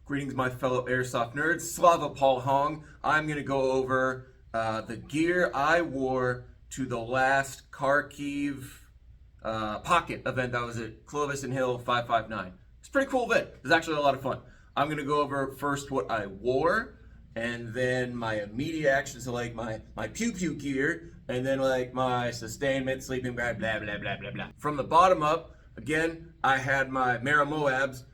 Greetings, my fellow airsoft nerds. Slava Paul Hong. I'm going to go over the gear I wore to the last Kharkiv pocket event that was at Clovis and Hill 559. It's a pretty cool event. It was actually a lot of fun. I'm going to go over first what I wore, and then my immediate actions, so like my pew-pew gear, and then like my sustainment, sleeping bag, blah, blah, blah, blah, blah. From the bottom up, again, I had my Mara Moabs.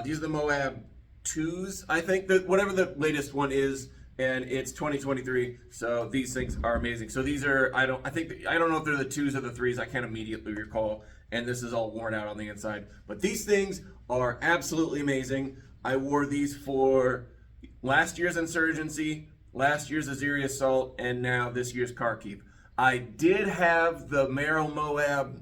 These are the Moab 2s, I think, whatever the latest one is, and it's 2023, so these things are amazing. So these are, I don't know if they're the 2s or the 3s, I can't immediately recall, and this is all worn out on the inside. But these things are absolutely amazing. I wore these for last year's Insurgency, last year's Azeri Assault, and now this year's Kharkiv. I did have the Mara Moab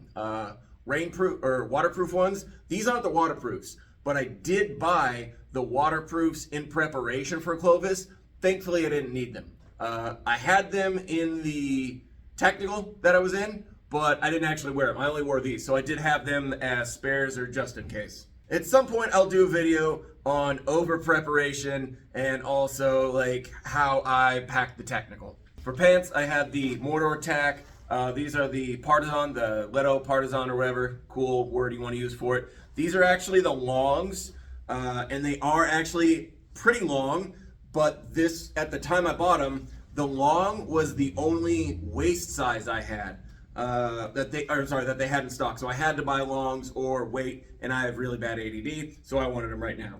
rainproof or waterproof ones. These aren't the waterproofs, but I did buy the waterproofs in preparation for Clovis. Thankfully, I didn't need them. I had them in the technical that I was in, but I didn't actually wear them. I only wore these, so I did have them as spares or just in case. At some point, I'll do a video on over preparation and also like how I packed the technical. For pants, I had the Mordor tack. These are the Partisan, the Loadout Partisan or whatever cool word you want to use for it. These are actually the longs, and they are actually pretty long, but this, at the time I bought them, the long was the only waist size I had, that they had in stock. So I had to buy longs or weight, and I have really bad ADD, so I wanted them right now.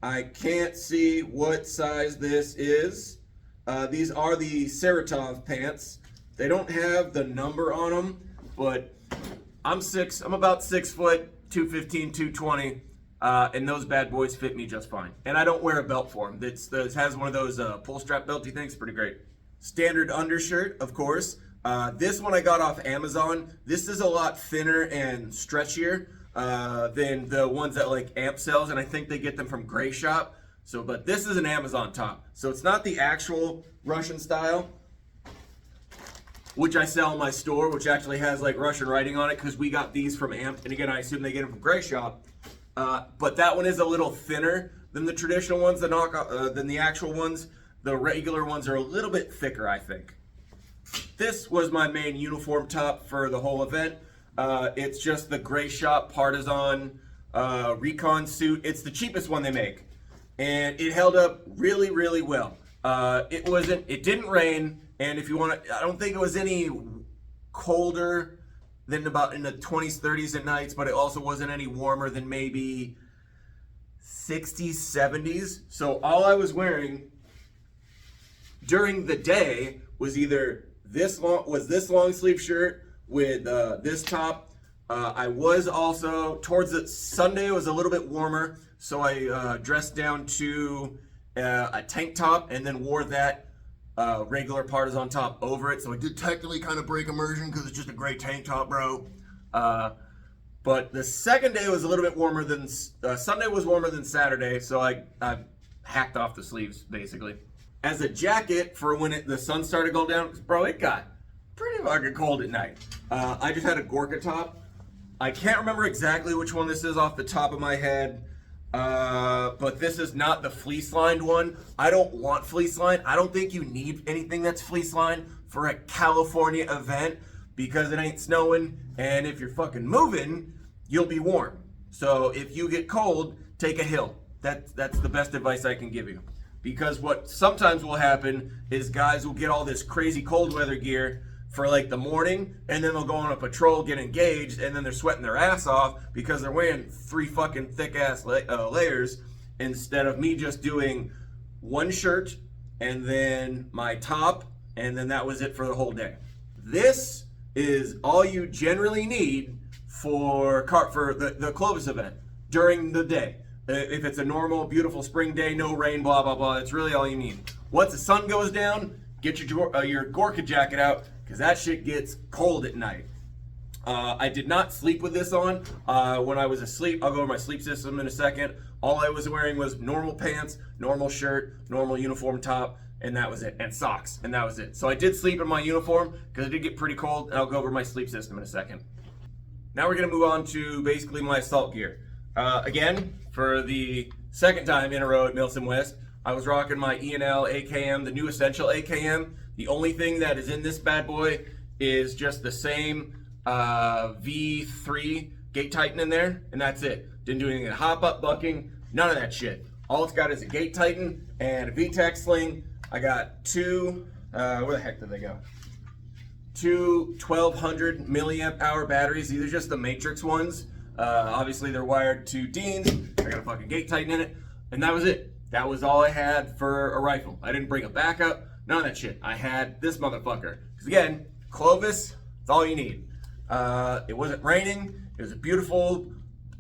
I can't see what size this is. These are the Saratov pants. They don't have the number on them, but I'm about 6 foot, 215, 220, and those bad boys fit me just fine. And I don't wear a belt for them. It has one of those pull strap belty things, pretty great. Standard undershirt, of course. This one I got off Amazon. This is a lot thinner and stretchier than the ones that like Amp sells, and I think they get them from Gray Shop. So, but this is an Amazon top. So it's not the actual Russian style, which I sell in my store, which actually has like Russian writing on it because we got these from Amp, and again, I assume they get them from Gray Shop. But that one is a little thinner than the traditional ones, than the actual ones. The regular ones are a little bit thicker, I think. This was my main uniform top for the whole event. It's just the Gray Shop Partisan Recon suit. It's the cheapest one they make, and it held up really, really well. It didn't rain, and if you want to, I don't think it was any colder than about in the 20s, 30s at nights, but it also wasn't any warmer than maybe 60s, 70s. So all I was wearing during the day was either this long sleeve shirt with this top. I was also, towards the Sunday, it was a little bit warmer, so I dressed down to a tank top and then wore that regular Partisan top over it. So I did technically kind of break immersion because it's just a gray tank top, bro. But the second day was a little bit warmer than, Sunday was warmer than Saturday, so I hacked off the sleeves, basically. As a jacket for when the sun started going down, bro, it got pretty fucking cold at night. I just had a Gorka top. I can't remember exactly which one this is off the top of my head, but this is not the fleece lined one. I don't want fleece lined. I don't think you need anything that's fleece lined for a California event because it ain't snowing, and if you're fucking moving, you'll be warm. So if you get cold, take a hill. That's the best advice I can give you. Because what sometimes will happen is guys will get all this crazy cold weather gear for like the morning, and then they'll go on a patrol, get engaged, and then they're sweating their ass off because they're wearing 3 fucking thick ass layers instead of me just doing one shirt and then my top, and then that was it for the whole day. This is all you generally need for the Clovis event during the day. If it's a normal, beautiful spring day, no rain, blah, blah, blah, that's really all you need. Once the sun goes down, get your Gorka jacket out, because that shit gets cold at night. I did not sleep with this on. When I was asleep, I'll go over my sleep system in a second. All I was wearing was normal pants, normal shirt, normal uniform top, and that was it, and socks, and that was it. So I did sleep in my uniform, because it did get pretty cold, and I'll go over my sleep system in a second. Now we're going to move on to basically my assault gear. Again, for the second time in a row at Milsim West. I was rocking my E&L AKM, the new Essential AKM. The only thing that is in this bad boy is just the same V3 gate tighten in there, and that's it. Didn't do anything, hop up, bucking, none of that shit. All it's got is a gate tighten and a VTAC sling. I got two, where the heck did they go? Two 1200 milliamp hour batteries. These are just the Matrix ones. Obviously they're wired to Dean's. I got a fucking gate tighten in it, and that was it. That was all I had for a rifle. I didn't bring a backup, none of that shit. I had this motherfucker. Because again, Clovis, it's all you need. It wasn't raining. It was a beautiful,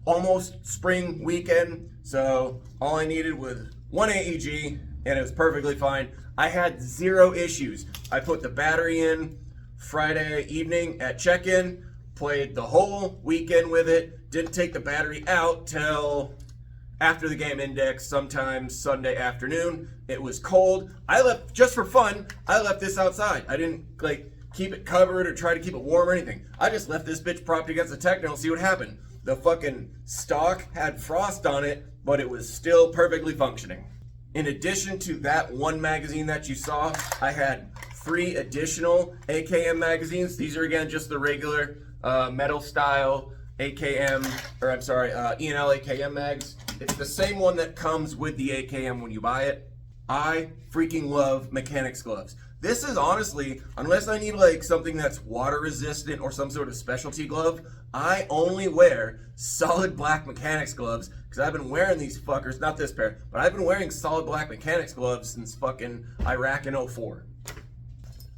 almost spring weekend. So all I needed was one AEG, and it was perfectly fine. I had zero issues. I put the battery in Friday evening at check-in, played the whole weekend with it, didn't take the battery out till after the game index, sometime Sunday afternoon. It was cold. I left, just for fun, I left this outside. I didn't like keep it covered or try to keep it warm or anything. I just left this bitch propped against the Techno and see what happened. The fucking stock had frost on it, but it was still perfectly functioning. In addition to that one magazine that you saw, I had 3 additional AKM magazines. These are again just the regular metal style AKM, or I'm sorry, E&L AKM mags. It's the same one that comes with the AKM when you buy it. I freaking love mechanics gloves. This is honestly, unless I need like something that's water resistant or some sort of specialty glove, I only wear solid black mechanics gloves because I've been wearing these fuckers, not this pair, but I've been wearing solid black mechanics gloves since fucking Iraq in 04.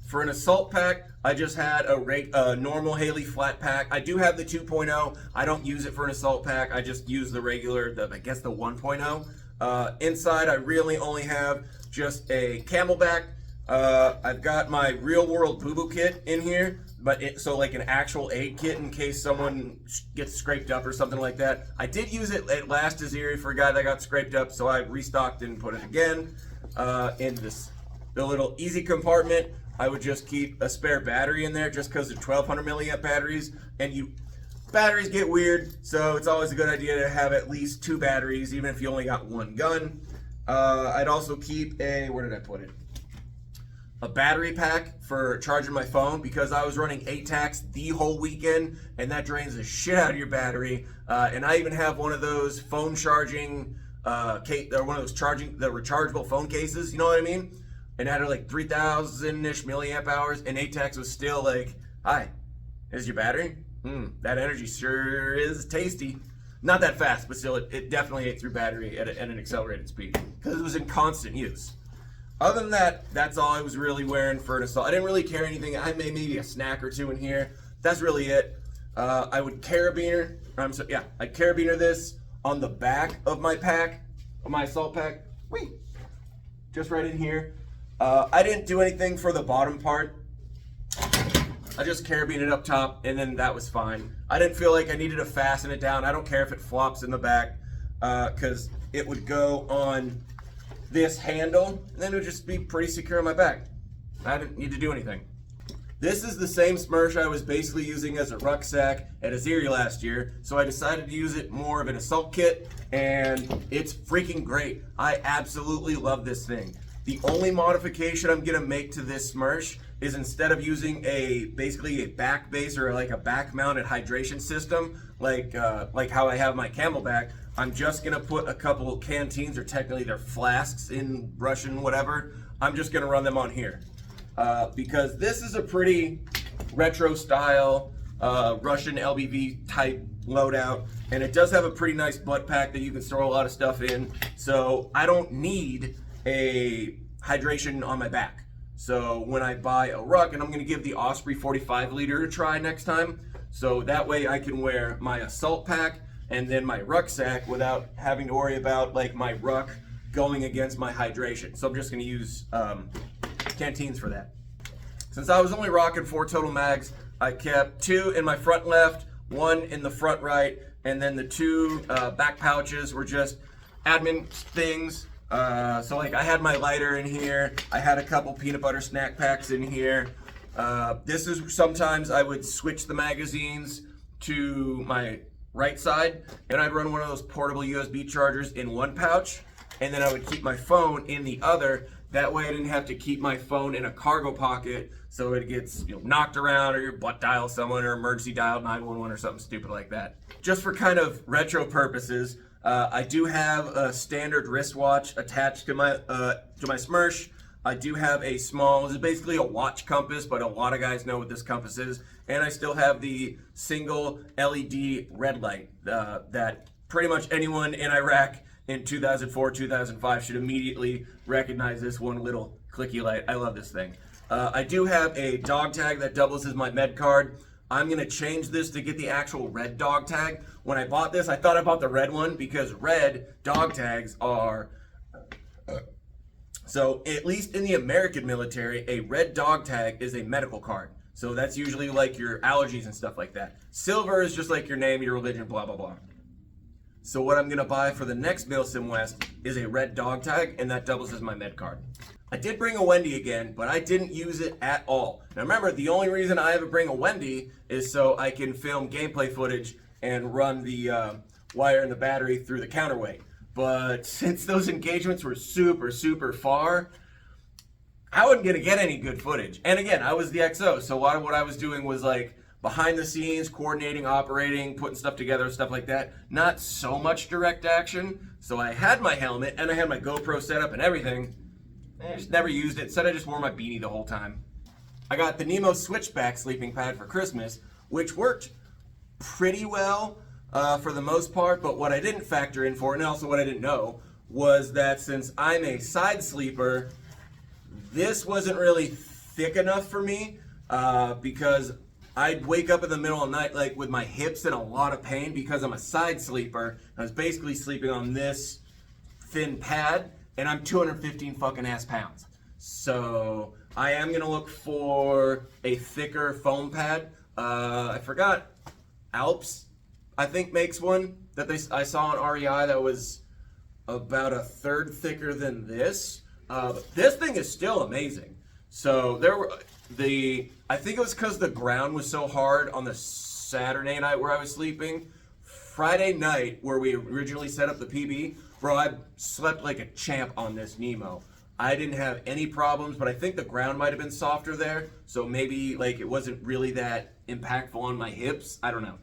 For an assault pack, I just had a normal Haley flat pack. I do have the 2.0. I don't use it for an assault pack. I just use the regular, I guess the 1.0. Inside, I really only have just a Camelback. I've got my real world boo-boo kit in here, but so like an actual aid kit in case someone gets scraped up or something like that. I did use it at last Aziri for a guy that got scraped up, so I restocked and put it again. In the little easy compartment, I would just keep a spare battery in there just because they're 1200 milliamp batteries, and batteries get weird, so it's always a good idea to have at least 2 batteries, even if you only got 1 gun. I'd also keep where did I put it? A battery pack for charging my phone because I was running ATACs the whole weekend, and that drains the shit out of your battery. And I even have one of those phone charging, one of those the rechargeable phone cases, you know what I mean? And it had like 3,000-ish milliamp hours, and ATACs was still like, hi, is your battery? That energy sure is tasty. Not that fast, but still, it definitely ate through battery at an accelerated speed because it was in constant use. Other than that, that's all I was really wearing for an assault. I didn't really carry anything. I made maybe a snack or 2 in here. That's really it. I would carabiner, I'd carabiner this on the back of my pack, of my assault pack. Just right in here. I didn't do anything for the bottom part. I just carabined it up top, and then that was fine. I didn't feel like I needed to fasten it down. I don't care if it flops in the back, because it would go on this handle, and then it would just be pretty secure on my back. I didn't need to do anything. This is the same Smersh I was basically using as a rucksack at Aziri last year, so I decided to use it more of an assault kit, and it's freaking great. I absolutely love this thing. The only modification I'm gonna make to this Smersh is instead of using basically a back base or like a back mounted hydration system, like how I have my Camelback, I'm just gonna put a couple of canteens, or technically they're flasks in Russian, whatever. I'm just gonna run them on here. Because this is a pretty retro style Russian LBV type loadout, and it does have a pretty nice butt pack that you can store a lot of stuff in, so I don't need a hydration on my back. So when I buy a ruck, and I'm going to give the Osprey 45 liter a try next time, so that way I can wear my assault pack and then my rucksack without having to worry about like my ruck going against my hydration. So I'm just going to use canteens for that. Since I was only rocking 4 total mags, I kept 2 in my front left, 1 in the front right, and then the 2 back pouches were just admin things. So like I had my lighter in here, I had a couple peanut butter snack packs in here. This is sometimes I would switch the magazines to my right side, and I'd run one of those portable USB chargers in one pouch, and then I would keep my phone in the other. That way I didn't have to keep my phone in a cargo pocket so it gets knocked around, or your butt dial someone, or emergency dial 911 or something stupid like that. Just for kind of retro purposes, I do have a standard wristwatch attached to my Smersh. I do have a small, this is basically a watch compass, but a lot of guys know what this compass is. And I still have the single LED red light that pretty much anyone in Iraq in 2004, 2005 should immediately recognize this one little clicky light. I love this thing. I do have a dog tag that doubles as my med card. I'm gonna change this to get the actual red dog tag. When I bought this, I thought I bought the red one because red dog tags are, so at least in the American military, a red dog tag is a medical card. So that's usually like your allergies and stuff like that. Silver is just like your name, your religion, blah, blah, blah. So what I'm gonna buy for the next Milsim West is a red dog tag, and that doubles as my med card. I did bring a Wendy again, but I didn't use it at all. Now remember, the only reason I ever bring a Wendy is so I can film gameplay footage and run the wire and the battery through the counterweight. But since those engagements were super, super far, I wasn't gonna get any good footage. And again, I was the XO, so a lot of what I was doing was like behind the scenes, coordinating, operating, putting stuff together, stuff like that. Not so much direct action. So I had my helmet and I had my GoPro set up and everything. I just never used it, said I just wore my beanie the whole time. I got the Nemo Switchback sleeping pad for Christmas, which worked pretty well for the most part, but what I didn't factor in for, and also what I didn't know, was that since I'm a side sleeper, this wasn't really thick enough for me because I'd wake up in the middle of the night like with my hips in a lot of pain because I'm a side sleeper. I was basically sleeping on this thin pad, and I'm 215 fucking ass pounds. So I am gonna look for a thicker foam pad. I forgot, Alps, I think, makes one that I saw on REI that was about a third thicker than this. But this thing is still amazing. So I think it was because the ground was so hard on the Saturday night where I was sleeping. Friday night, where we originally set up the PB, bro, I slept like a champ on this Nemo. I didn't have any problems, but I think the ground might have been softer there, so maybe like it wasn't really that impactful on my hips. I don't know.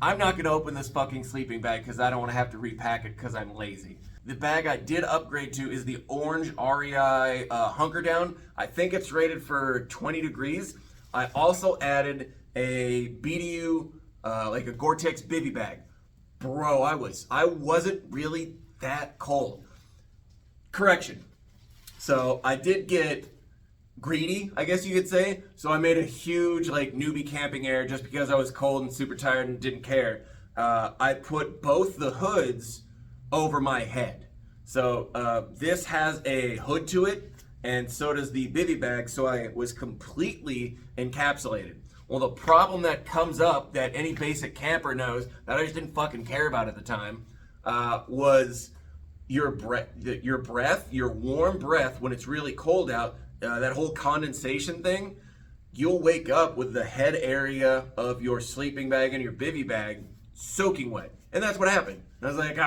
I'm not gonna open this fucking sleeping bag because I don't want to have to repack it because I'm lazy. The bag I did upgrade to is the orange REI Hunker Down. I think it's rated for 20 degrees. I also added a BDU, like a Gore-Tex bivy bag. Bro, I wasn't really that cold. Correction. So I did get greedy, I guess you could say. So I made a huge like newbie camping air just because I was cold and super tired and didn't care. I put both the hoods over my head. So this has a hood to it, and so does the bivy bag, so I was completely encapsulated. Well, the problem that comes up that any basic camper knows that I just didn't fucking care about at the time was your breath, your warm breath when it's really cold out, that whole condensation thing, you'll wake up with the head area of your sleeping bag and your bivy bag soaking wet. And that's what happened. And I was like,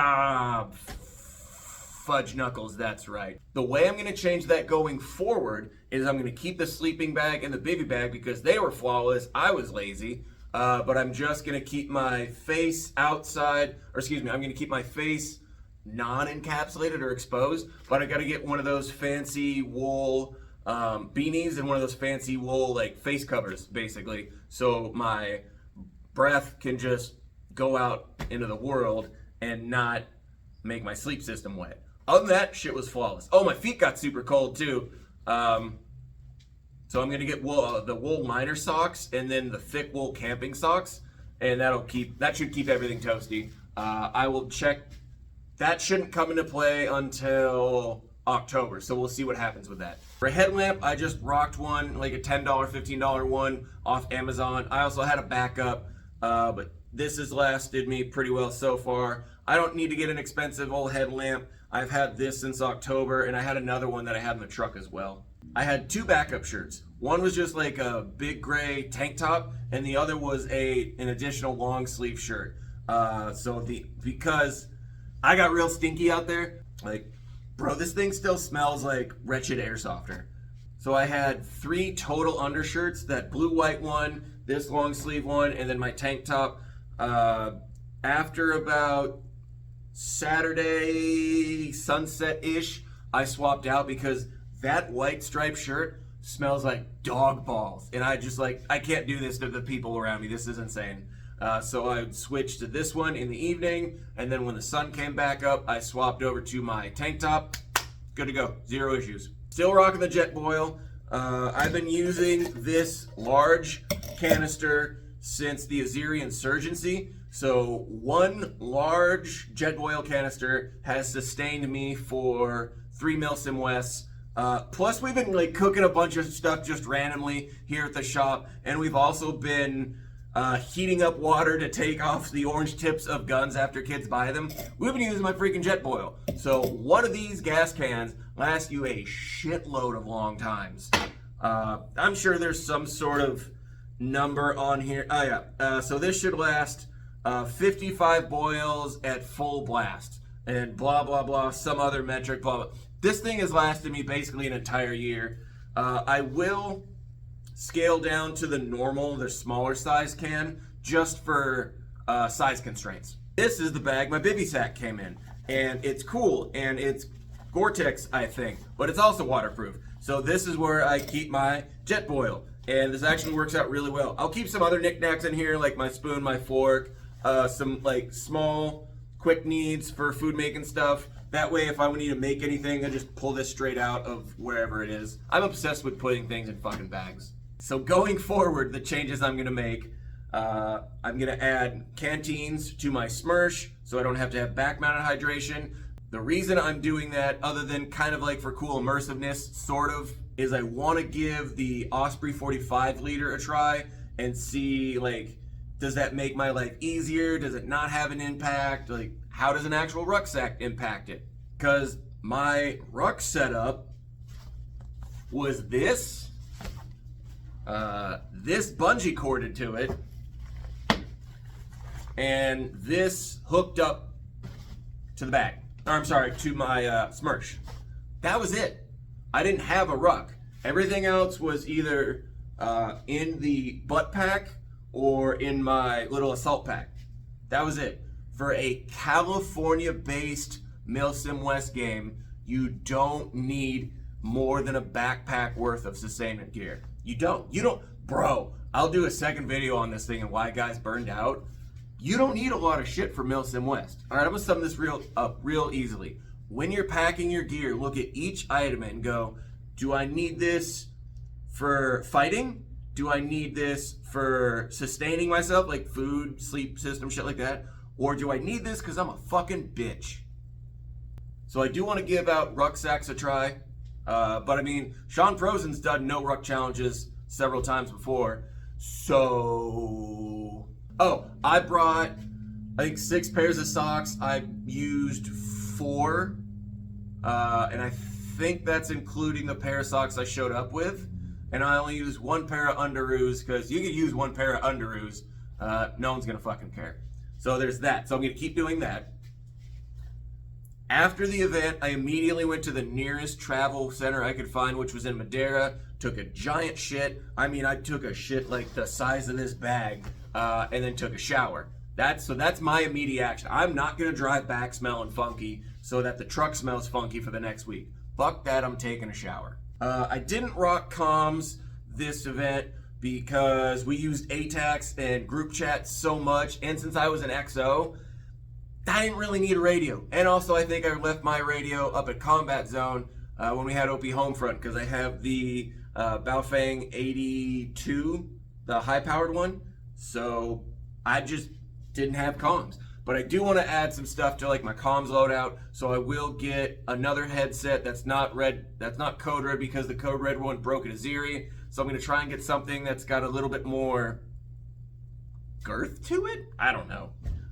fudge knuckles, that's right. The way I'm gonna change that going forward is I'm gonna keep the sleeping bag and the bivy bag because they were flawless. I was lazy, but I'm just gonna keep my face outside, or excuse me, I'm gonna keep my face non-encapsulated or exposed, but I gotta get one of those fancy wool beanies and one of those fancy wool like face covers, basically, so my breath can just go out into the world and not make my sleep system wet. Other than that, shit was flawless. Oh, my feet got super cold too. So I'm gonna get the wool liner socks and then the thick wool camping socks, and that should keep everything toasty. I will check. That shouldn't come into play until October, so we'll see what happens with that. For a headlamp, I just rocked one, like a $10, $15 one off Amazon. I also had a backup, but this has lasted me pretty well so far. I don't need to get an expensive old headlamp. I've had this since October, and I had another one that I had in the truck as well. I had two backup shirts. One was just like a big gray tank top, and the other was an additional long sleeve shirt. Because I got real stinky out there, like, bro, this thing still smells like wretched airsofter. So I had 3 total undershirts, that blue-white one, this long sleeve one, and then my tank top. After about Saturday sunset-ish, I swapped out because that white striped shirt smells like dog balls. And I can't do this to the people around me. This is insane. So I switched to this one in the evening, and then when the sun came back up, I swapped over to my tank top. Good to go. 0 issues. Still rocking the jet boil. I've been using this large canister since the Azeri insurgency. So 1 large jet boil canister has sustained me for 3 Milsim Wests. Plus we've been like cooking a bunch of stuff just randomly here at the shop, and we've also been heating up water to take off the orange tips of guns after kids buy them. We've been using my freaking jet boil. So one of these gas cans lasts you a shitload of long times. I'm sure there's some sort of number on here. Oh yeah, so this should last 55 boils at full blast, and blah blah blah, some other metric, blah blah. This thing has lasted me basically an entire year. I will scale down to the normal, the smaller size can, just for size constraints. This is the bag my bivy sack came in, and it's cool, and it's Gore-Tex, I think, but it's also waterproof. So this is where I keep my jet boil, and this actually works out really well. I'll keep some other knickknacks in here, like my spoon, my fork, some like small quick needs for food making stuff. That way, if I need to make anything, I just pull this straight out of wherever it is. I'm obsessed with putting things in fucking bags. So going forward, the changes I'm gonna make, I'm gonna add canteens to my Smersh so I don't have to have back mounted hydration. The reason I'm doing that, other than kind of like for cool immersiveness, sort of, is I wanna give the Osprey 45 liter a try and see, like, does that make my life easier? Does it not have an impact? Like, how does an actual rucksack impact it? Because my ruck setup was this bungee corded to it, and this hooked up to the bag. Or I'm sorry, to my Smersh. That was it. I didn't have a ruck. Everything else was either in the butt pack or in my little assault pack. That was it. For a California-based Milsim West game, you don't need more than a backpack worth of sustainment gear. You don't. Bro, I'll do a second video on this thing and why guys burned out. You don't need a lot of shit for Milsim West. All right, I'm gonna sum this up real easily. When you're packing your gear, look at each item and go, do I need this for fighting? Do I need this for sustaining myself, like food, sleep system, shit like that? Or do I need this because I'm a fucking bitch? So I do want to give out rucksacks a try. But I mean, Sean Frozen's done no ruck challenges several times before. So, I brought, I think 6 pairs of socks. I used 4. And I think that's including the pair of socks I showed up with. And I only used 1 pair of underoos because you can use 1 pair of underoos. No one's gonna fucking care. So there's that. So I'm gonna keep doing that. After the event, I immediately went to the nearest travel center I could find, which was in Madeira. Took a giant shit. I mean, I took a shit like the size of this bag, and then took a shower. That's my immediate action. I'm not gonna drive back smelling funky so that the truck smells funky for the next week. Fuck that, I'm taking a shower. I didn't rock comms this event because we used ATAX and group chat so much, and since I was an XO, I didn't really need a radio. And also, I think I left my radio up at Combat Zone when we had OP Homefront, because I have the Baofeng 82, the high-powered one, so I just didn't have comms. But I do want to add some stuff to like my comms loadout, so I will get another headset that's not code red, because the code red one broke at Azeri. So I'm going to try and get something that's got a little bit more girth to it? I don't know.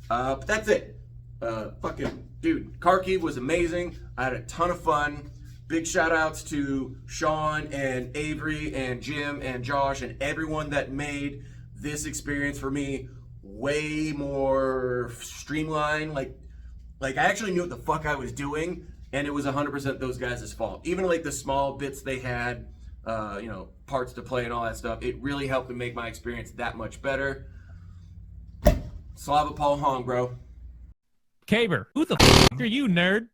But that's it. Fucking dude, Kharkiv was amazing. I had a ton of fun. big shout outs to Sean and Avery and Jim and Josh and everyone that made this experience for me way more streamlined. Like I actually knew what the fuck I was doing, and it was 100% those guys' fault. Even like the small bits they had, you know, parts to play and all that stuff, it really helped to make my experience that much better. Slava Paul Hong, bro. Caber, who the f*** are you, nerd?